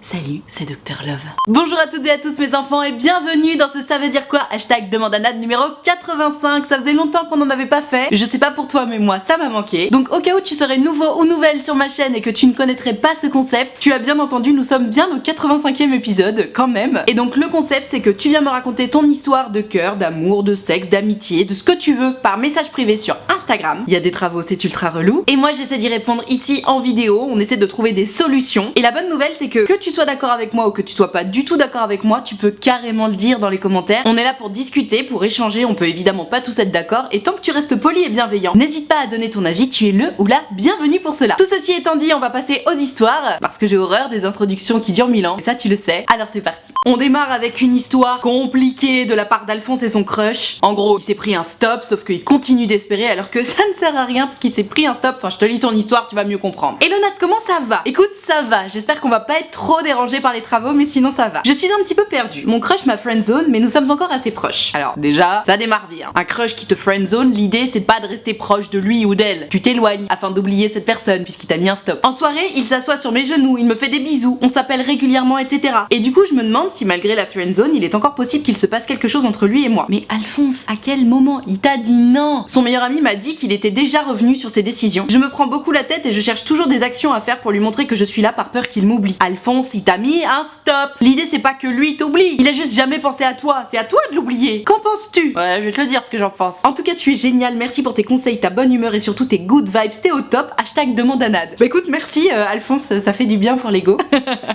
Salut, c'est Dr Love. Bonjour à toutes et à tous mes enfants et bienvenue dans ce Ça veut dire quoi hashtag demande à Nad numéro 85. Ça faisait longtemps qu'on n'en avait pas fait. Je sais pas pour toi mais moi ça m'a manqué. Donc au cas où tu serais nouveau ou nouvelle sur ma chaîne et que tu ne connaîtrais pas ce concept, tu as bien entendu, nous sommes bien au 85e épisode quand même. Et donc le concept c'est que tu viens me raconter ton histoire de cœur, d'amour, de sexe, d'amitié, de ce que tu veux par message privé sur Instagram. Il y a des travaux, c'est ultra relou. Et moi j'essaie d'y répondre ici en vidéo, on essaie de trouver des solutions. Et la bonne nouvelle c'est que tu sois d'accord avec moi ou que tu sois pas du tout d'accord avec moi, tu peux carrément le dire dans les commentaires. On est là pour discuter, pour échanger, on peut évidemment pas tous être d'accord et tant que tu restes poli et bienveillant, n'hésite pas à donner ton avis, tu es le ou la bienvenue pour cela. Tout ceci étant dit, on va passer aux histoires parce que j'ai horreur des introductions qui durent 1000 ans et ça tu le sais. Alors c'est parti. On démarre avec une histoire compliquée de la part d'Alphonse et son crush. En gros, il s'est pris un stop sauf qu'il continue d'espérer alors que ça ne sert à rien parce qu'il s'est pris un stop. Enfin, je te lis ton histoire, tu vas mieux comprendre. Hello Nat, comment ça va? Écoute, ça va. J'espère qu'on va pas être trop dérangé par les travaux, mais sinon ça va. Je suis un petit peu perdue. Mon crush m'a friendzone, mais nous sommes encore assez proches. Alors déjà, ça démarre bien. Un crush qui te friendzone, l'idée c'est pas de rester proche de lui ou d'elle. Tu t'éloignes afin d'oublier cette personne puisqu'il t'a mis un stop. En soirée, il s'assoit sur mes genoux, il me fait des bisous, on s'appelle régulièrement, etc. Et du coup, je me demande si malgré la friendzone, il est encore possible qu'il se passe quelque chose entre lui et moi. Mais Alphonse, à quel moment il t'a dit non? Son meilleur ami m'a dit qu'il était déjà revenu sur ses décisions. Je me prends beaucoup la tête et je cherche toujours des actions à faire pour lui montrer que je suis là par peur qu'il m'oublie. Alphonse, il t'a mis un stop. L'idée c'est pas que lui t'oublie, il a juste jamais pensé à toi, c'est à toi de l'oublier. Qu'en penses-tu? Ouais, je vais te le dire ce que j'en pense. En tout cas, tu es génial, merci pour tes conseils, ta bonne humeur et surtout tes good vibes, t'es au top. Hashtag demande à Nad. Bah écoute, merci Alphonse, ça fait du bien pour l'ego.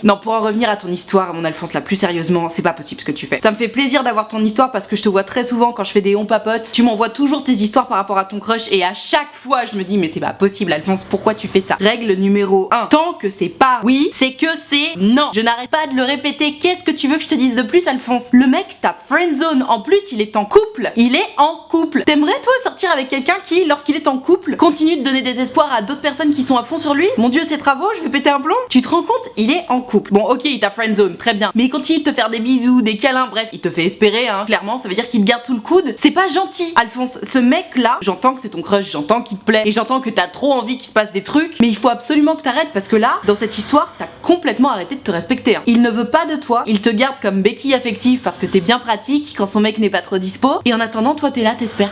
Non, pour en revenir à ton histoire, mon Alphonse, là plus sérieusement, c'est pas possible ce que tu fais. Ça me fait plaisir d'avoir ton histoire parce que je te vois très souvent quand je fais des on papotes. Tu m'envoies toujours tes histoires par rapport à ton crush et à chaque fois je me dis mais c'est pas possible Alphonse, pourquoi tu fais ça? Règle numéro 1, tant que c'est pas oui, c'est que c'est non. Je n'arrête pas de le répéter. Qu'est-ce que tu veux que je te dise de plus Alphonse? Le mec t'a friendzone, en plus il est en couple. Il est en couple. T'aimerais toi sortir avec quelqu'un qui, lorsqu'il est en couple, continue de donner des espoirs à d'autres personnes qui sont à fond sur lui? Mon dieu, ses travaux, je vais péter un plomb. Tu te rends compte? Il est en couple. Bon ok, il t'a friendzone, très bien. Mais il continue de te faire des bisous, des câlins, bref, il te fait espérer hein, clairement, ça veut dire qu'il te garde sous le coude. C'est pas gentil Alphonse, ce mec là, j'entends que c'est ton crush, j'entends qu'il te plaît et j'entends que t'as trop envie qu'il se passe des trucs, mais il faut absolument que t'arrêtes parce que là, dans cette histoire, t'as complètement arrêté de te respecter hein. Il ne veut pas de toi, il te garde comme béquille affective parce que t'es bien pratique quand son mec n'est pas trop dispo et en attendant toi t'es là, t'espères.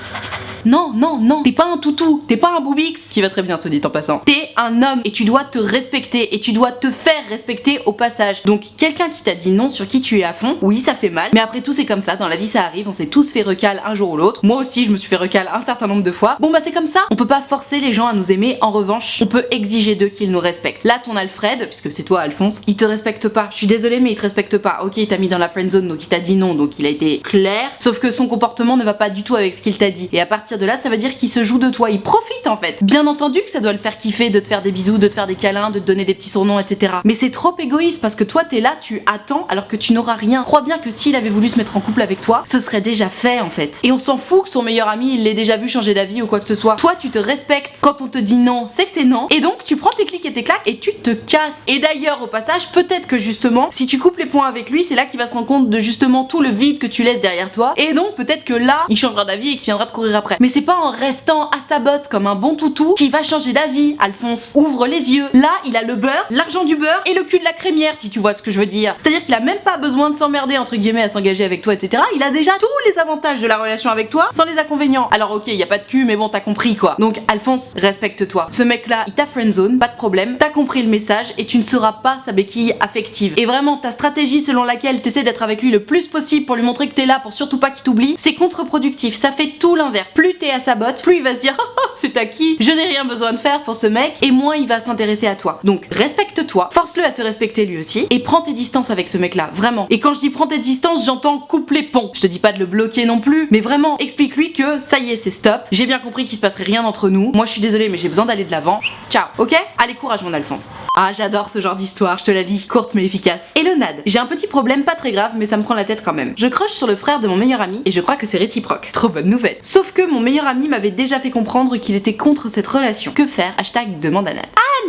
Non, non, non, t'es pas un toutou, t'es pas un boubix, qui va très bien te dit en passant. T'es un homme et tu dois te respecter et tu dois te faire respecter au passage. Donc quelqu'un qui t'a dit non, sur qui tu es à fond, oui ça fait mal, mais après tout c'est comme ça, dans la vie ça arrive, on s'est tous fait recal un jour ou l'autre. Moi aussi je me suis fait recal un certain nombre de fois. Bon bah c'est comme ça, on peut pas forcer les gens à nous aimer, en revanche on peut exiger d'eux qu'ils nous respectent. Là ton Alfred, puisque c'est toi Alphonse, il te respecte pas, je suis désolée mais il te respecte pas. Ok, il t'a mis dans la friendzone donc il t'a dit non, donc il a été clair, sauf que son comportement ne va pas du tout avec ce qu'il t'a dit. Et à partir de là ça veut dire qu'il se joue de toi, il profite en fait. Bien entendu que ça doit le faire kiffer de te faire des bisous, de te faire des câlins, de te donner des petits surnoms, etc. Mais c'est trop égoïste parce que toi t'es là, tu attends alors que tu n'auras rien. Crois bien que s'il avait voulu se mettre en couple avec toi, ce serait déjà fait en fait. Et on s'en fout que son meilleur ami il l'ait déjà vu changer d'avis ou quoi que ce soit. Toi tu te respectes. Quand on te dit non, c'est que c'est non. Et donc tu prends tes clics et tes claques et tu te casses. Et d'ailleurs au passage, peut-être que justement, si tu coupes les points avec lui, c'est là qu'il va se rendre compte de justement tout le vide que tu laisses derrière toi. Et donc peut-être que là, il changera d'avis et qu'il viendra te courir après. Mais c'est pas en restant à sa botte comme un bon toutou qui va changer d'avis. Alphonse, ouvre les yeux. Là, il a le beurre, l'argent du beurre et le cul de la crémière, si tu vois ce que je veux dire. C'est-à-dire qu'il a même pas besoin de s'emmerder entre guillemets à s'engager avec toi, etc. Il a déjà tous les avantages de la relation avec toi sans les inconvénients. Alors ok, il y a pas de cul, mais bon, t'as compris quoi. Donc Alphonse, respecte-toi. Ce mec-là, il t'a friendzone, pas de problème. T'as compris le message et tu ne seras pas sa béquille affective. Et vraiment, ta stratégie selon laquelle t'essaies d'être avec lui le plus possible pour lui montrer que t'es là pour surtout pas qu'il t'oublie, c'est contre-productif. Ça fait tout l'inverse. Plus t'es à sa botte, plus il va se dire oh, c'est à qui? Je n'ai rien besoin de faire pour ce mec, et moins il va s'intéresser à toi. Donc respecte-toi, force-le à te respecter lui aussi, et prends tes distances avec ce mec-là, vraiment. Et quand je dis prends tes distances, j'entends coupe les ponts. Je te dis pas de le bloquer non plus, mais vraiment explique-lui que ça y est, c'est stop. J'ai bien compris qu'il se passerait rien entre nous. Moi je suis désolée, mais j'ai besoin d'aller de l'avant. Ciao, ok? Allez, courage mon Alphonse. Ah, j'adore ce genre d'histoire, je te la lis, courte mais efficace. Hello Nad, j'ai un petit problème pas très grave, mais ça me prend la tête quand même. Je crush sur le frère de mon meilleur ami et je crois que c'est réciproque. Trop bonne nouvelle. Sauf que mon meilleur ami m'avait déjà fait comprendre qu'il était contre cette relation. Que faire? Hashtag demande à Nat.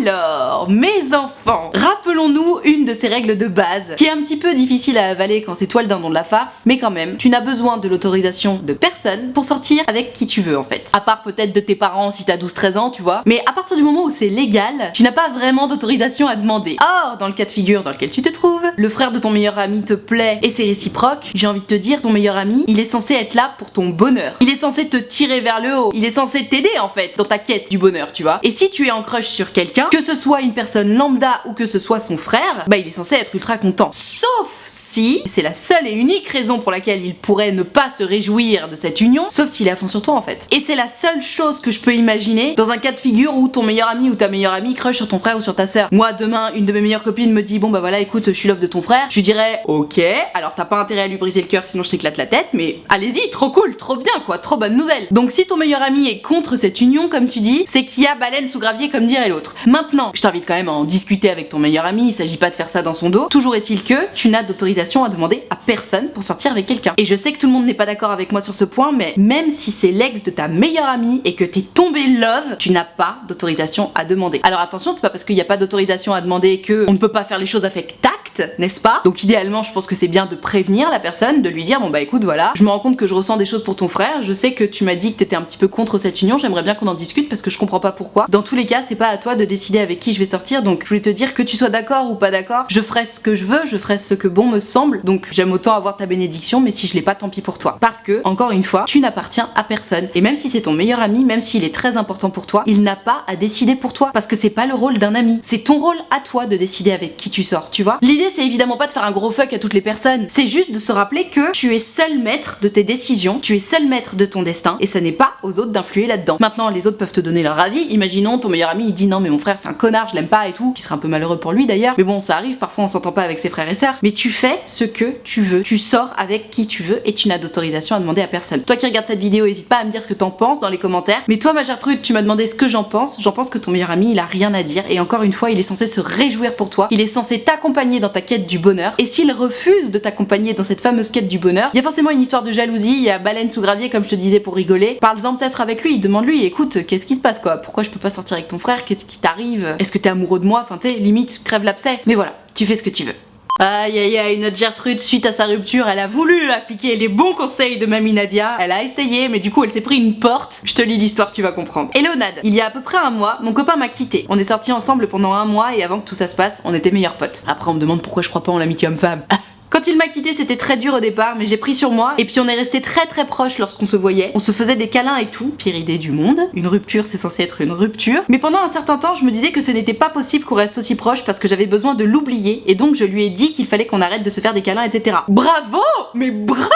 Alors, mes enfants, rappelons-nous une de ces règles de base, qui est un petit peu difficile à avaler quand c'est toi le dindon de la farce, mais quand même, tu n'as besoin de l'autorisation de personne pour sortir avec qui tu veux en fait. À part peut-être de tes parents si t'as 12-13 ans, tu vois. Mais à partir du moment où c'est légal, tu n'as pas vraiment d'autorisation à demander. Or, dans le cas de figure dans lequel tu te trouves, le frère de ton meilleur ami te plaît et c'est réciproque, j'ai envie de te dire, ton meilleur ami, il est censé être là pour ton bonheur. Il est censé te tirer vers le haut. Il est censé t'aider en fait dans ta quête du bonheur, tu vois. Et si tu es en crush sur quelqu'un, que ce soit une personne lambda ou que ce soit son frère, bah il est censé être ultra content. Sauf si, c'est la seule et unique raison pour laquelle il pourrait ne pas se réjouir de cette union, sauf s'il est à fond sur toi en fait. Et c'est la seule chose que je peux imaginer dans un cas de figure où ton meilleur ami ou ta meilleure amie crush sur ton frère ou sur ta sœur. Moi demain, une de mes meilleures copines me dit bon bah voilà écoute je suis love de ton frère, je lui dirais ok, alors t'as pas intérêt à lui briser le cœur sinon je t'éclate la tête, mais allez-y, trop cool, trop bien quoi, trop bonne nouvelle. Donc si ton meilleur ami est contre cette union comme tu dis, c'est qu'il y a baleine sous gravier comme dirait l'autre. Maintenant, je t'invite quand même à en discuter avec ton meilleur ami, il s'agit pas de faire ça dans son dos. Toujours est-il que tu n'as d'autorisation à demander à personne pour sortir avec quelqu'un. Et je sais que tout le monde n'est pas d'accord avec moi sur ce point, mais même si c'est l'ex de ta meilleure amie et que t'es tombé love, tu n'as pas d'autorisation à demander. Alors attention, c'est pas parce qu'il n'y a pas d'autorisation à demander que on ne peut pas faire les choses avec tact, n'est-ce pas? Donc idéalement, je pense que c'est bien de prévenir la personne, de lui dire bon bah écoute voilà, je me rends compte que je ressens des choses pour ton frère, je sais que tu m'as dit que t'étais un petit peu contre cette union, j'aimerais bien qu'on en discute parce que je comprends pas pourquoi. Dans tous les cas, c'est pas à toi de décider avec qui je vais sortir, donc je voulais te dire que tu sois d'accord ou pas d'accord, je ferai ce que je veux, je ferai ce que bon me semble, donc j'aime autant avoir ta bénédiction, mais si je l'ai pas, tant pis pour toi. Parce que, encore une fois, tu n'appartiens à personne. Et même si c'est ton meilleur ami, même s'il est très important pour toi, il n'a pas à décider pour toi. Parce que c'est pas le rôle d'un ami. C'est ton rôle à toi de décider avec qui tu sors, tu vois. L'idée, c'est évidemment pas de faire un gros fuck à toutes les personnes. C'est juste de se rappeler que tu es seul maître de tes décisions, tu es seul maître de ton destin, et ça n'est pas aux autres d'influer là-dedans. Maintenant, les autres peuvent te donner leur avis. Imaginons, ton meilleur ami, il dit non, mais mon frère, c'est un connard, je l'aime pas et tout, qui serait un peu malheureux pour lui d'ailleurs. Mais bon, ça arrive, parfois on s'entend pas avec ses frères et sœurs. Mais tu fais ce que tu veux. Tu sors avec qui tu veux et tu n'as d'autorisation à demander à personne. Toi qui regardes cette vidéo, n'hésite pas à me dire ce que t'en penses dans les commentaires. Mais toi, ma Gertrude, tu m'as demandé ce que j'en pense. J'en pense que ton meilleur ami, il a rien à dire. Et encore une fois, il est censé se réjouir pour toi. Il est censé t'accompagner dans ta quête du bonheur. Et s'il refuse de t'accompagner dans cette fameuse quête du bonheur, il y a forcément une histoire de jalousie. Il y a baleine sous gravier, comme je te disais pour rigoler. Parle-en peut-être avec lui. Demande-lui, écoute, qu'est-ce qui se passe quoi? Pourquoi je peux pas sortir avec ton frère? Qu'est-ce qui t'arrive? Est-ce que t'es amoureux de moi? Enfin, t'es limite, crève l'abcès. Mais voilà, tu fais ce que tu veux. Aïe aïe aïe, notre Gertrude, suite à sa rupture, elle a voulu appliquer les bons conseils de Mamie Nadia. Elle a essayé, mais du coup elle s'est pris une porte. Je te lis l'histoire, tu vas comprendre. Hello Nad, il y a à peu près un mois, mon copain m'a quitté. On est sortis ensemble pendant un mois et avant que tout ça se passe, on était meilleurs potes. Après on me demande pourquoi je crois pas en l'amitié homme-femme. Quand il m'a quitté, c'était très dur au départ, mais j'ai pris sur moi, et puis on est resté très très proches lorsqu'on se voyait. On se faisait des câlins et tout. Pire idée du monde. Une rupture, c'est censé être une rupture. Mais pendant un certain temps, je me disais que ce n'était pas possible qu'on reste aussi proches parce que j'avais besoin de l'oublier, et donc je lui ai dit qu'il fallait qu'on arrête de se faire des câlins, etc. Bravo! Mais bravo!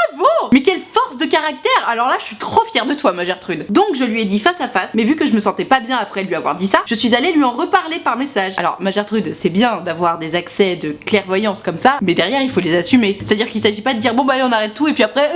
Mais quelle force de caractère! Alors là, je suis trop fière de toi, ma Gertrude. Donc je lui ai dit face à face, mais vu que je me sentais pas bien après lui avoir dit ça, je suis allée lui en reparler par message. Alors, ma Gertrude, c'est bien d'avoir des accès de clairvoyance comme ça, mais derrière, il faut les assumer. C'est-à-dire qu'il s'agit pas de dire bon bah allez on arrête tout et puis après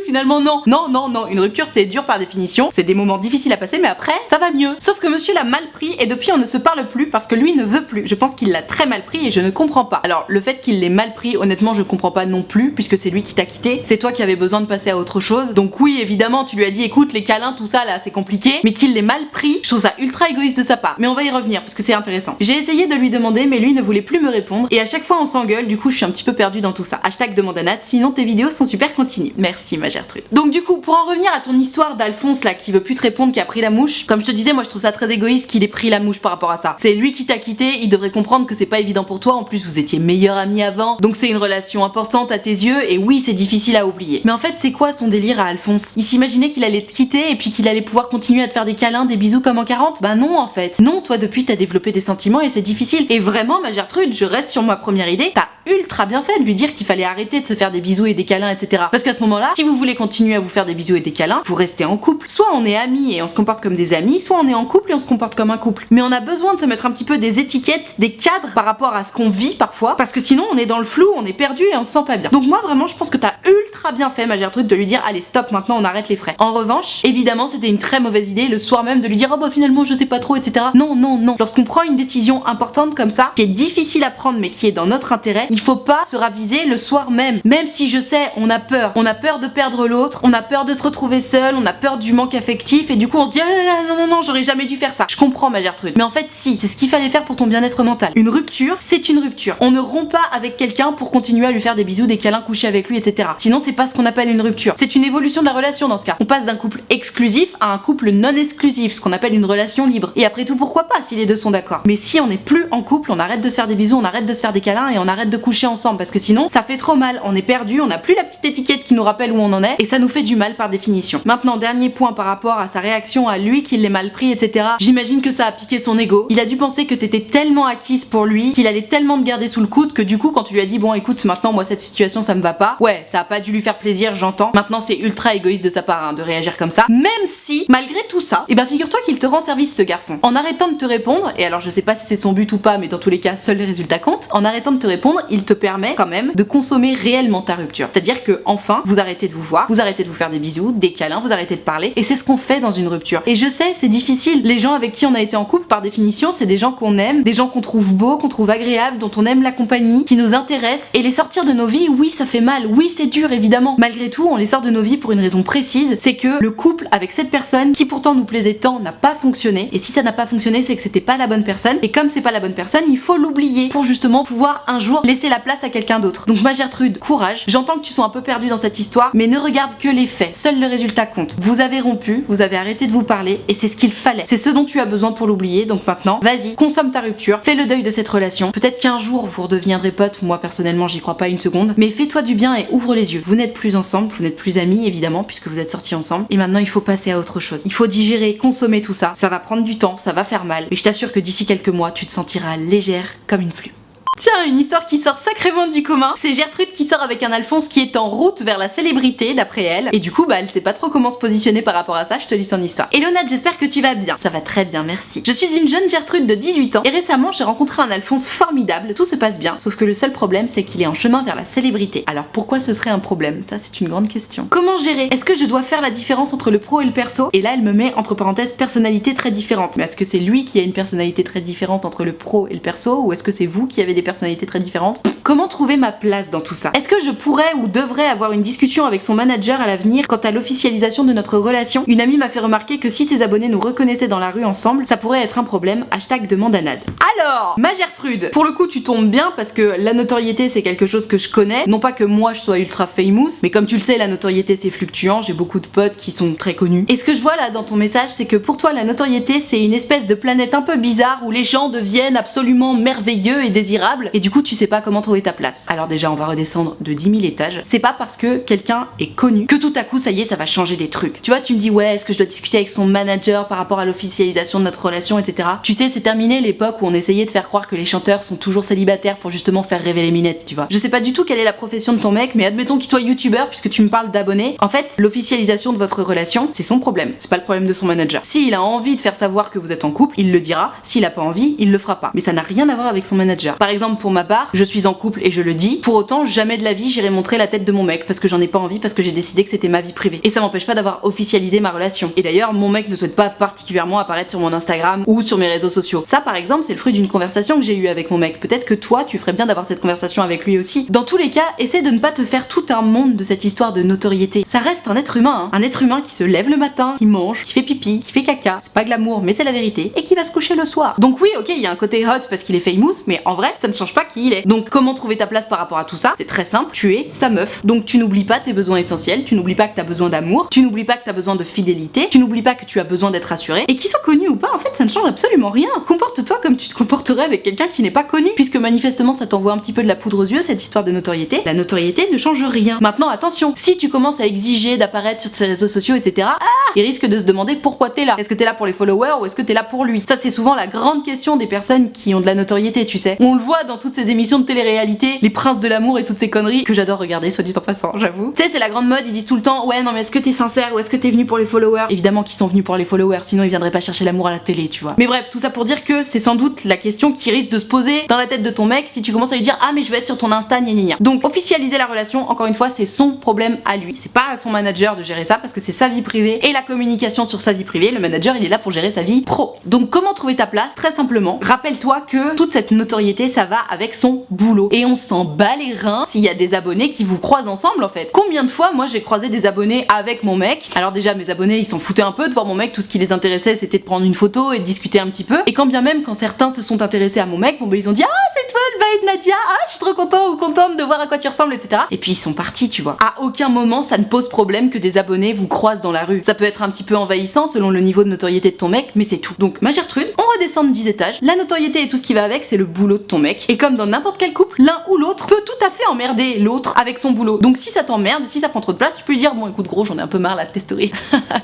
finalement non. Non, une rupture c'est dur par définition, c'est des moments difficiles à passer mais après ça va mieux. Sauf que monsieur l'a mal pris et depuis on ne se parle plus parce que lui ne veut plus. Je pense qu'il l'a très mal pris et je ne comprends pas. Alors le fait qu'il l'ait mal pris, honnêtement je comprends pas non plus puisque c'est lui qui t'a quitté, c'est toi qui avais besoin de passer à autre chose. Donc oui évidemment tu lui as dit écoute les câlins tout ça là c'est compliqué, mais qu'il l'ait mal pris, je trouve ça ultra égoïste de sa part. Mais on va y revenir parce que c'est intéressant. J'ai essayé de lui demander mais lui ne voulait plus me répondre et à chaque fois on s'engueule, du coup je suis un petit peu perdue dans tout ça. Hashtag demande à Nat, sinon tes vidéos sont super continues. Merci ma Gertrude. Donc du coup, pour en revenir à ton histoire d'Alphonse là qui veut plus te répondre, qui a pris la mouche, comme je te disais, moi je trouve ça très égoïste qu'il ait pris la mouche par rapport à ça. C'est lui qui t'a quitté, il devrait comprendre que c'est pas évident pour toi, en plus vous étiez meilleurs amis avant, donc c'est une relation importante à tes yeux, et oui c'est difficile à oublier. Mais en fait c'est quoi son délire à Alphonse? Il s'imaginait qu'il allait te quitter et puis qu'il allait pouvoir continuer à te faire des câlins, des bisous comme en 40? Bah non en fait. Non, toi depuis t'as développé des sentiments et c'est difficile. Et vraiment ma Gertrude, je reste sur ma première idée, t'as ultra bien fait de lui dire qu'il fallait arrêter de se faire des bisous et des câlins, etc. Parce qu'à ce moment-là, si vous voulez continuer à vous faire des bisous et des câlins, vous restez en couple. Soit on est amis et on se comporte comme des amis, soit on est en couple et on se comporte comme un couple. Mais on a besoin de se mettre un petit peu des étiquettes, des cadres par rapport à ce qu'on vit parfois, parce que sinon on est dans le flou, on est perdu et on se sent pas bien. Donc moi vraiment, je pense que t'as ultra bien fait, ma Gertrude, de lui dire dire allez stop, maintenant on arrête les frais. En revanche, évidemment c'était une très mauvaise idée le soir même de lui dire oh bah finalement je sais pas trop, etc. Non, non, non. Lorsqu'on prend une décision importante comme ça, qui est difficile à prendre mais qui est dans notre intérêt, il faut pas se raviser le soir même. Même si je sais, on a peur de perdre l'autre, on a peur de se retrouver seul, on a peur du manque affectif et du coup on se dit ah, non, non, non, j'aurais jamais dû faire ça. Je comprends ma Gertrude. Mais en fait si, c'est ce qu'il fallait faire pour ton bien-être mental. Une rupture, c'est une rupture. On ne rompt pas avec quelqu'un pour continuer à lui faire des bisous, des câlins, coucher avec lui, etc. Sinon c'est pas ce qu'on appelle une rupture. C'est une évolution de la relation dans ce cas. On passe d'un couple exclusif à un couple non exclusif, ce qu'on appelle une relation libre. Et après tout, pourquoi pas si les deux sont d'accord. Mais si on n'est plus en couple, on arrête de se faire des bisous, on arrête de se faire des câlins et on arrête de coucher ensemble parce que sinon ça fait trop mal. On est perdu, on n'a plus la petite étiquette qui nous rappelle où on en est et ça nous fait du mal par définition. Maintenant, dernier point par rapport à sa réaction à lui, qu'il l'ait mal pris, etc. J'imagine que ça a piqué son ego. Il a dû penser que t'étais tellement acquise pour lui, qu'il allait tellement te garder sous le coude que du coup quand tu lui as dit bon écoute maintenant moi cette situation ça me va pas, ouais ça a pas dû lui faire plaisir, j'entends. Maintenant c'est ultra égoïste de sa part hein, de réagir comme ça. Même si malgré tout ça, et ben figure-toi qu'il te rend service ce garçon. En arrêtant de te répondre, et alors je sais pas si c'est son but ou pas mais dans tous les cas seuls les résultats comptent, en arrêtant de te répondre il te permet quand même de consommer réellement ta rupture. C'est-à-dire que enfin vous arrêtez de vous voir, vous arrêtez de vous faire des bisous, des câlins, vous arrêtez de parler et c'est ce qu'on fait dans une rupture. Et je sais c'est difficile, les gens avec qui on a été en couple par définition c'est des gens qu'on aime, des gens qu'on trouve beaux, qu'on trouve agréables, dont on aime la compagnie, qui nous intéressent et les sortir de nos vies, oui ça fait mal, oui c'est dur évidemment. Malgré tout on les sort de nos vies pour une raison précise, c'est que le couple avec cette personne qui pourtant nous plaisait tant n'a pas fonctionné et si ça n'a pas fonctionné c'est que c'était pas la bonne personne et comme c'est pas la bonne personne il faut l'oublier pour justement pouvoir un jour laisser la place à quelqu'un d'autre. Donc ma Gertrude, courage, j'entends que tu sois un peu perdue dans cette histoire mais ne regarde que les faits, seul le résultat compte. Vous avez rompu, vous avez arrêté de vous parler et c'est ce qu'il fallait, c'est ce dont tu as besoin pour l'oublier. Donc maintenant vas-y, consomme ta rupture, fais le deuil de cette relation, peut-être qu'un jour vous redeviendrez potes, moi personnellement j'y crois pas une seconde, mais fais-toi du bien et ouvre les yeux. Vous n'êtes plus ensemble, vous n'êtes plus amis évidemment puisque vous êtes sortis ensemble et maintenant il faut passer à autre chose. Il faut digérer, consommer tout ça, ça va prendre du temps, ça va faire mal, mais je t'assure que d'ici quelques mois tu te sentiras légère comme une plume. Tiens, une histoire qui sort sacrément du commun, c'est Gertrude qui sort avec un Alphonse qui est en route vers la célébrité d'après elle, et du coup bah elle sait pas trop comment se positionner par rapport à ça, je te lis son histoire. Hello Nat, j'espère que tu vas bien. Ça va très bien, merci. Je suis une jeune Gertrude de 18 ans et récemment j'ai rencontré un Alphonse formidable, tout se passe bien, sauf que le seul problème c'est qu'il est en chemin vers la célébrité. Alors pourquoi ce serait un problème? Ça c'est une grande question. Comment gérer? Est-ce que je dois faire la différence entre le pro et le perso? Et là elle me met entre parenthèses personnalités très différentes. Mais est-ce que c'est lui qui a une personnalité très différente entre le pro et le perso ou est-ce que c'est vous qui avez des personnalités très différentes? Comment trouver ma place dans tout ça? Est-ce que je pourrais ou devrais avoir une discussion avec son manager à l'avenir quant à l'officialisation de notre relation? Une amie m'a fait remarquer que si ses abonnés nous reconnaissaient dans la rue ensemble, ça pourrait être un problème. Hashtag demande à Nad. Alors, ma Gertrude, pour le coup tu tombes bien parce que la notoriété c'est quelque chose que je connais. Non pas que moi je sois ultra famous, mais comme tu le sais la notoriété c'est fluctuant, j'ai beaucoup de potes qui sont très connus. Et ce que je vois là dans ton message c'est que pour toi la notoriété c'est une espèce de planète un peu bizarre où les gens deviennent absolument merveilleux et désirables et du coup tu sais pas comment trouver ta place. Alors déjà on va redescendre de 10 000 étages. C'est pas parce que quelqu'un est connu que tout à coup ça y est ça va changer des trucs. Tu vois tu me dis ouais est-ce que je dois discuter avec son manager par rapport à l'officialisation de notre relation etc. Tu sais c'est terminé l'époque où on essayait de faire croire que les chanteurs sont toujours célibataires pour justement faire rêver les minettes tu vois. Je sais pas du tout quelle est la profession de ton mec mais admettons qu'il soit youtubeur puisque tu me parles d'abonnés. En fait l'officialisation de votre relation c'est son problème, c'est pas le problème de son manager. S'il a envie de faire savoir que vous êtes en couple il le dira, s'il a pas envie il le fera pas. Mais ça n'a rien à voir avec son manager. Par exemple pour ma part je suis en couple et je le dis, pour autant jamais de la vie j'irai montrer la tête de mon mec parce que j'en ai pas envie, parce que j'ai décidé que c'était ma vie privée et ça m'empêche pas d'avoir officialisé ma relation. Et d'ailleurs mon mec ne souhaite pas particulièrement apparaître sur mon Instagram ou sur mes réseaux sociaux. Ça par exemple c'est le fruit d'une conversation que j'ai eue avec mon mec. Peut-être que toi tu ferais bien d'avoir cette conversation avec lui aussi. Dans tous les cas essaie de ne pas te faire tout un monde de cette histoire de notoriété. Ça reste un être humain, hein. Un être humain qui se lève le matin, qui mange, qui fait pipi, qui fait caca, c'est pas glamour mais c'est la vérité, et qui va se coucher le soir. Donc oui ok il y a un côté hot parce qu'il est famous mais en vrai ça ne change pas qui il est. Donc comment trouver ta place par rapport à tout ça? C'est très simple, tu es sa meuf. Donc tu n'oublies pas tes besoins essentiels, tu n'oublies pas que t'as besoin d'amour, tu n'oublies pas que t'as besoin de fidélité, tu n'oublies pas que tu as besoin d'être assuré. Et qu'il soit connu ou pas, en fait ça ne change absolument rien. Comporte-toi comme tu te comporterais avec quelqu'un qui n'est pas connu, puisque manifestement ça t'envoie un petit peu de la poudre aux yeux cette histoire de notoriété. La notoriété ne change rien. Maintenant attention, si tu commences à exiger d'apparaître sur ses réseaux sociaux etc. Il risque de se demander pourquoi t'es là. Est-ce que t'es là pour les followers ou est-ce que t'es là pour lui? Ça c'est souvent la grande question des personnes qui ont de la notoriété tu sais. On le voit voit dans toutes ces émissions de télé-réalité, les princes de l'amour et toutes ces conneries que j'adore regarder, soit dit en passant, j'avoue. Tu sais, c'est la grande mode, ils disent tout le temps, ouais, non, mais est-ce que t'es sincère ou est-ce que t'es venu pour les followers? Évidemment qu'ils sont venus pour les followers, sinon ils viendraient pas chercher l'amour à la télé, tu vois. Mais bref, tout ça pour dire que c'est sans doute la question qui risque de se poser dans la tête de ton mec si tu commences à lui dire, ah, mais je vais être sur ton Insta, gna gna gna. Donc, officialiser la relation, encore une fois, c'est son problème à lui. C'est pas à son manager de gérer ça parce que c'est sa vie privée et la communication sur sa vie privée. Le manager, il est là pour gérer sa vie pro. Donc, comment trouver ta place? Très simplement, rappelle-toi que toute cette notoriété, ça va avec son boulot. Et on s'en bat les reins s'il y a des abonnés qui vous croisent ensemble, en fait. Combien de fois, moi, j'ai croisé des abonnés avec mon mec? Alors déjà, mes abonnés, ils s'en foutaient un peu de voir mon mec. Tout ce qui les intéressait, c'était de prendre une photo et de discuter un petit peu. Et quand bien même, quand certains se sont intéressés à mon mec, bon, ben, ils ont dit, ah, c'est toi le vibe Nadia, ah, je suis trop content ou contente de voir à quoi tu ressembles, etc. Et puis ils sont partis, tu vois. À aucun moment, ça ne pose problème que des abonnés vous croisent dans la rue. Ça peut être un petit peu envahissant selon le niveau de notoriété de ton mec, mais c'est tout. Donc, ma Gertrude, on redescend de 10 étages. La notoriété et tout ce qui va avec, c'est le boulot de ton mec. Et comme dans n'importe quel couple, l'un ou l'autre peut tout à fait emmerder l'autre avec son boulot. Donc, si ça t'emmerde, si ça prend trop de place, tu peux lui dire, bon, écoute, gros, j'en ai un peu marre là de tester.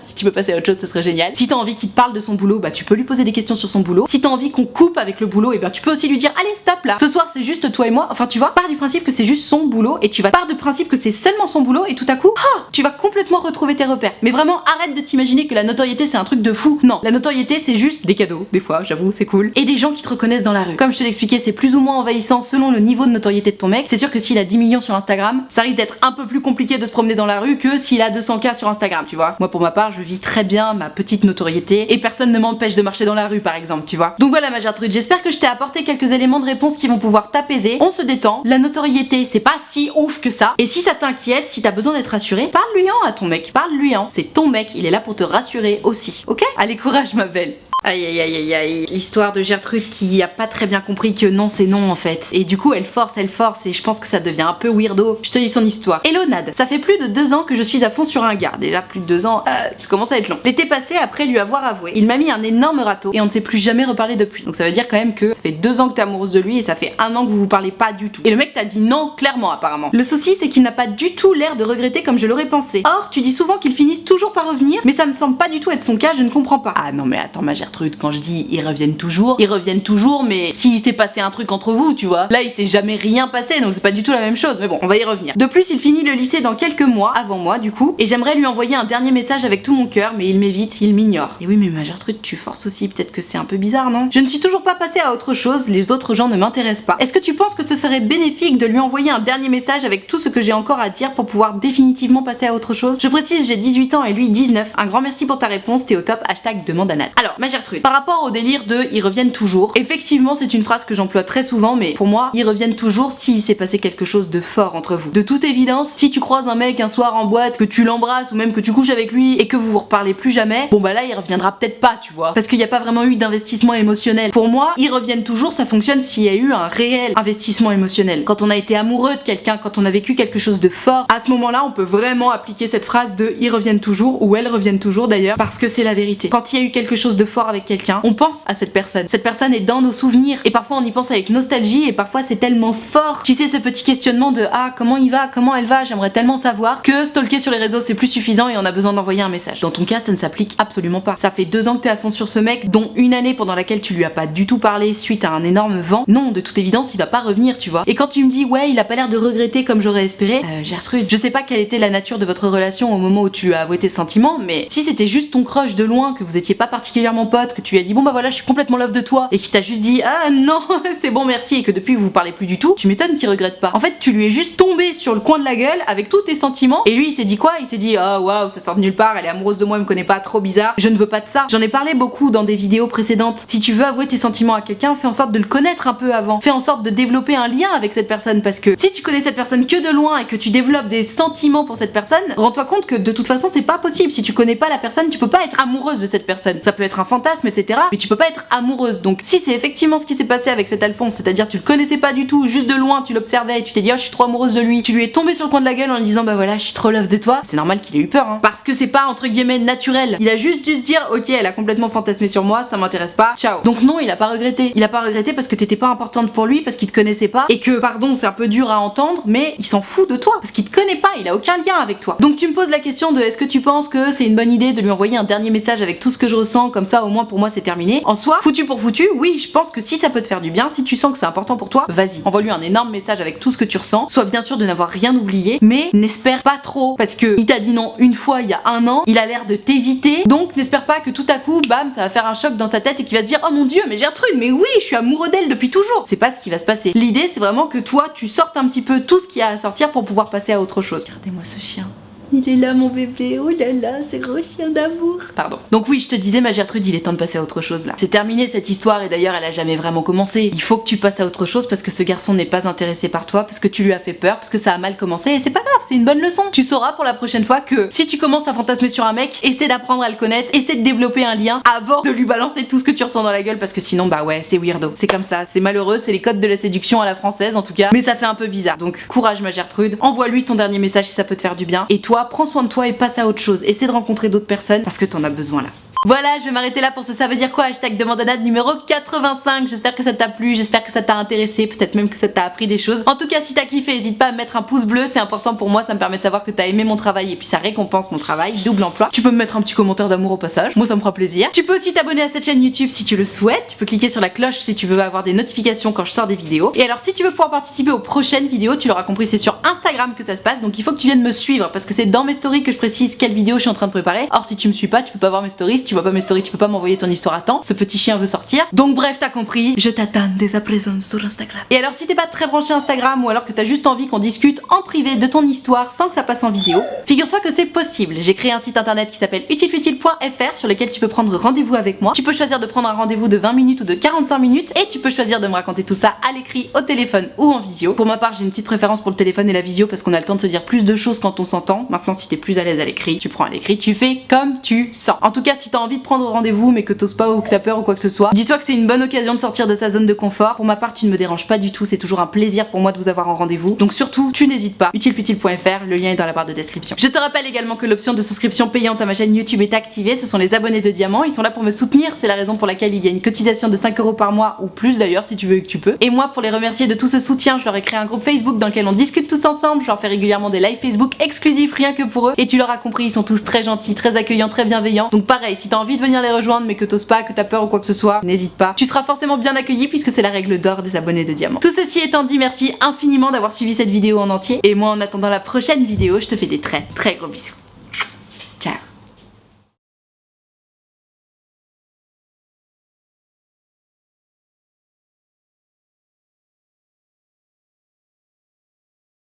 Si tu peux passer à autre chose, ce serait génial. Si t'as envie qu'il te parle de son boulot, bah tu peux lui poser des questions sur son boulot. Si t'as envie qu'on coupe avec le boulot, et ben tu peux aussi lui dire, allez, stop là. Ce soir, c'est juste toi et moi. Enfin, tu vois, pars du principe que c'est juste son boulot et tu vas part du principe que c'est seulement son boulot et tout à coup, tu vas complètement retrouver tes repères. Mais vraiment, arrête de t'imaginer que la notoriété c'est un truc de fou. Non, la notoriété c'est juste des cadeaux, des fois, j'avoue, c'est cool. Et des gens qui te reconnaissent dans la rue. Comme je te l'expliquais, c'est plus ou moins envahissant selon le niveau de notoriété de ton mec. C'est sûr que s'il a 10 millions sur Instagram, ça risque d'être un peu plus compliqué de se promener dans la rue que s'il a 200K sur Instagram, tu vois. Moi, pour ma part, je vis très bien ma petite notoriété et personne ne m'empêche de marcher dans la rue, par exemple, tu vois. Donc voilà, ma Gertrude, j'espère que je t'ai apporté quelques éléments de réponse qui vont pouvoir t'apaiser. On se détend. La notoriété, c'est pas si ouf que ça. Et si ça t'inquiète, si t'as besoin d'être rassuré, parle-lui-en à ton mec. Parle-lui-en. C'est ton mec, il est là pour te rassurer aussi. Ok? Allez, courage, ma belle. Aïe aïe aïe aïe aïe, l'histoire de Gertrude qui a pas très bien compris que non c'est non en fait. Et du coup elle force et je pense que ça devient un peu weirdo. Je te lis son histoire. Hello Nad, ça fait plus de 2 ans que je suis à fond sur un gars. Déjà plus de 2 ans, ça commence à être long. L'été passé, après lui avoir avoué, il m'a mis un énorme râteau et on ne s'est plus jamais reparlé depuis. Donc ça veut dire quand même que ça fait 2 ans que t'es amoureuse de lui et ça fait 1 an que vous vous parlez pas du tout. Et le mec t'a dit non clairement apparemment. Le souci c'est qu'il n'a pas du tout l'air de regretter comme je l'aurais pensé. Or tu dis souvent qu'ils finissent toujours par revenir, mais ça me semble pas du tout être son cas, je ne comprends pas. Ah non mais attends ma Gertrude, quand je dis ils reviennent toujours, mais s'il s'est passé un truc entre vous, tu vois, là il s'est jamais rien passé, donc c'est pas du tout la même chose, mais bon, on va y revenir. De plus, il finit le lycée dans quelques mois, avant moi du coup, et j'aimerais lui envoyer un dernier message avec tout mon cœur, mais il m'évite, il m'ignore. Et oui, mais ma Gertrude, tu forces aussi, peut-être que c'est un peu bizarre, non? Je ne suis toujours pas passée à autre chose, les autres gens ne m'intéressent pas. Est-ce que tu penses que ce serait bénéfique de lui envoyer un dernier message avec tout ce que j'ai encore à dire pour pouvoir définitivement passer à autre chose? Je précise, j'ai 18 ans et lui 19. Un grand merci pour ta réponse, t'es au top, #demande à Nat. Alors, ma Gertrude, par rapport au délire de ils reviennent toujours. Effectivement, c'est une phrase que j'emploie très souvent, mais pour moi, ils reviennent toujours s'il s'est passé quelque chose de fort entre vous. De toute évidence, si tu croises un mec un soir en boîte, que tu l'embrasses ou même que tu couches avec lui et que vous vous reparlez plus jamais, bon bah là, il reviendra peut-être pas, tu vois. Parce qu'il n'y a pas vraiment eu d'investissement émotionnel. Pour moi, ils reviennent toujours, ça fonctionne s'il y a eu un réel investissement émotionnel. Quand on a été amoureux de quelqu'un, quand on a vécu quelque chose de fort, à ce moment-là, on peut vraiment appliquer cette phrase de ils reviennent toujours, ou elles reviennent toujours d'ailleurs, parce que c'est la vérité. Quand il y a eu quelque chose de fort avec quelqu'un, on pense à cette personne. Cette personne est dans nos souvenirs et parfois on y pense avec nostalgie et parfois c'est tellement fort. Tu sais, ce petit questionnement de ah, comment il va, comment elle va, j'aimerais tellement savoir, que stalker sur les réseaux c'est plus suffisant et on a besoin d'envoyer un message. Dans ton cas, ça ne s'applique absolument pas. Ça fait 2 ans que t'es à fond sur ce mec, dont une année pendant laquelle tu lui as pas du tout parlé suite à un énorme vent. Non, de toute évidence, il va pas revenir, tu vois. Et quand tu me dis ouais, il a pas l'air de regretter comme j'aurais espéré, Gertrude, je sais pas quelle était la nature de votre relation au moment où tu lui as avoué tes sentiments, mais si c'était juste ton crush de loin, que vous étiez pas particulièrement potes, que tu lui as dit bon bah voilà, je suis complètement love de toi, et qui t'a juste dit ah non c'est bon merci, et que depuis vous vous parlez plus du tout, tu m'étonnes qu'il regrette pas. En fait, tu lui es juste tombé sur le coin de la gueule avec tous tes sentiments, et lui il s'est dit quoi? Il s'est dit oh waouh, ça sort de nulle part, elle est amoureuse de moi, elle me connaît pas, trop bizarre, je ne veux pas de ça. J'en ai parlé beaucoup dans des vidéos précédentes. Si tu veux avouer tes sentiments à quelqu'un, fais en sorte de le connaître un peu avant, fais en sorte de développer un lien avec cette personne, parce que si tu connais cette personne que de loin et que tu développes des sentiments pour cette personne, rends-toi compte que de toute façon c'est pas possible. Si tu connais pas la personne, tu peux pas être amoureuse de cette personne. Ça peut être un fantasme, etc. Mais tu peux pas être amoureuse. Donc si c'est effectivement ce qui s'est passé avec cet Alphonse, c'est-à-dire tu le connaissais pas du tout, juste de loin tu l'observais et tu t'es dit oh je suis trop amoureuse de lui, tu lui es tombé sur le coin de la gueule en lui disant bah voilà je suis trop love de toi, c'est normal qu'il ait eu peur, hein. Parce que c'est pas entre guillemets naturel. Il a juste dû se dire ok, elle a complètement fantasmé sur moi, ça m'intéresse pas, ciao. Donc non, il a pas regretté. Il a pas regretté parce que t'étais pas importante pour lui, parce qu'il te connaissait pas, et que pardon c'est un peu dur à entendre, mais il s'en fout de toi parce qu'il te connaît pas, il a aucun lien avec toi. Donc tu me poses la question de est-ce que tu penses que c'est une bonne idée de lui envoyer un dernier message avec tout ce que je ressens, comme ça au moins pour moi c'est terminé. En soi, foutu pour foutu, oui, je pense que si ça peut te faire du bien, si tu sens que c'est important pour toi, vas-y, envoie-lui un énorme message avec tout ce que tu ressens. Sois bien sûr de n'avoir rien oublié, mais n'espère pas trop parce que il t'a dit non une fois il y a un an, il a l'air de t'éviter, donc n'espère pas que tout à coup, bam, ça va faire un choc dans sa tête et qu'il va se dire oh mon dieu, mais Gertrude, mais oui, je suis amoureux d'elle depuis toujours. C'est pas ce qui va se passer. L'idée c'est vraiment que toi tu sortes un petit peu tout ce qu'il y a à sortir pour pouvoir passer à autre chose. Regardez-moi ce chien. Il est là mon bébé, oh là là, c'est gros chien d'amour. Pardon. Donc oui, je te disais ma Gertrude, il est temps de passer à autre chose là. C'est terminé cette histoire et d'ailleurs elle a jamais vraiment commencé. Il faut que tu passes à autre chose parce que ce garçon n'est pas intéressé par toi, parce que tu lui as fait peur, parce que ça a mal commencé et c'est pas grave, c'est une bonne leçon. Tu sauras pour la prochaine fois que si tu commences à fantasmer sur un mec, essaie d'apprendre à le connaître, essaie de développer un lien avant de lui balancer tout ce que tu ressens dans la gueule parce que sinon bah ouais, c'est weirdo. C'est comme ça, c'est malheureux, c'est les codes de la séduction à la française en tout cas, mais ça fait un peu bizarre. Donc courage ma Gertrude, envoie-lui ton dernier message si ça peut te faire du bien et toi, prends soin de toi et passe à autre chose. Essaie de rencontrer d'autres personnes parce que t'en as besoin là. Voilà, je vais m'arrêter là pour ce ça veut dire quoi hashtag demande à Nad numéro 85. J'espère que ça t'a plu, j'espère que ça t'a intéressé, peut-être même que ça t'a appris des choses. En tout cas, si t'as kiffé, n'hésite pas à me mettre un pouce bleu, c'est important pour moi, ça me permet de savoir que t'as aimé mon travail et puis ça récompense mon travail, double emploi. Tu peux me mettre un petit commentaire d'amour au passage, moi ça me fera plaisir. Tu peux aussi t'abonner à cette chaîne YouTube si tu le souhaites, tu peux cliquer sur la cloche si tu veux avoir des notifications quand je sors des vidéos. Et alors si tu veux pouvoir participer aux prochaines vidéos, tu l'auras compris, c'est sur Instagram que ça se passe, donc il faut que tu viennes me suivre parce que c'est dans mes stories que je précise quelle vidéo je suis en train de préparer. Or si tu me suis pas, tu peux pas voir mes stories, si tu vois pas mes stories, tu peux pas m'envoyer ton histoire à temps, ce petit chien veut sortir. Donc bref, t'as compris, je t'attends dès à présent sur Instagram. Et alors si t'es pas très branché Instagram ou alors que t'as juste envie qu'on discute en privé de ton histoire sans que ça passe en vidéo, figure-toi que c'est possible. J'ai créé un site internet qui s'appelle utilefutile.fr sur lequel tu peux prendre rendez-vous avec moi. Tu peux choisir de prendre un rendez-vous de 20 minutes ou de 45 minutes et tu peux choisir de me raconter tout ça à l'écrit, au téléphone ou en visio. Pour ma part, j'ai une petite préférence pour le téléphone et la visio parce qu'on a le temps de se dire plus de choses quand on s'entend. Maintenant, si t'es plus à l'aise à l'écrit, tu prends à l'écrit, tu fais comme tu sens. En tout cas, si t'as envie de prendre rendez-vous mais que t'oses pas ou que t'as peur ou quoi que ce soit, dis-toi que c'est une bonne occasion de sortir de sa zone de confort. Pour ma part, tu ne me déranges pas du tout, c'est toujours un plaisir pour moi de vous avoir en rendez-vous. Donc surtout, tu n'hésites pas, utilefutile.fr, le lien est dans la barre de description. Je te rappelle également que l'option de souscription payante à ma chaîne YouTube est activée, ce sont les abonnés de Diamant, ils sont là pour me soutenir, c'est la raison pour laquelle il y a une cotisation de 5 € par mois ou plus d'ailleurs si tu veux et que tu peux. Et moi, pour les remercier de tout ce soutien, je leur ai créé un groupe Facebook dans lequel on discute tous ensemble, je leur fais régulièrement des lives Facebook exclusifs rien que pour eux et tu l'auras compris, ils sont tous très gentils, très accueillants, très bienveillants. Donc pareil, si t'as envie de venir les rejoindre mais que t'oses pas, que t'as peur ou quoi que ce soit, n'hésite pas. Tu seras forcément bien accueilli puisque c'est la règle d'or des abonnés de Diamant. Tout ceci étant dit, merci infiniment d'avoir suivi cette vidéo en entier et moi en attendant la prochaine vidéo, je te fais des très gros bisous.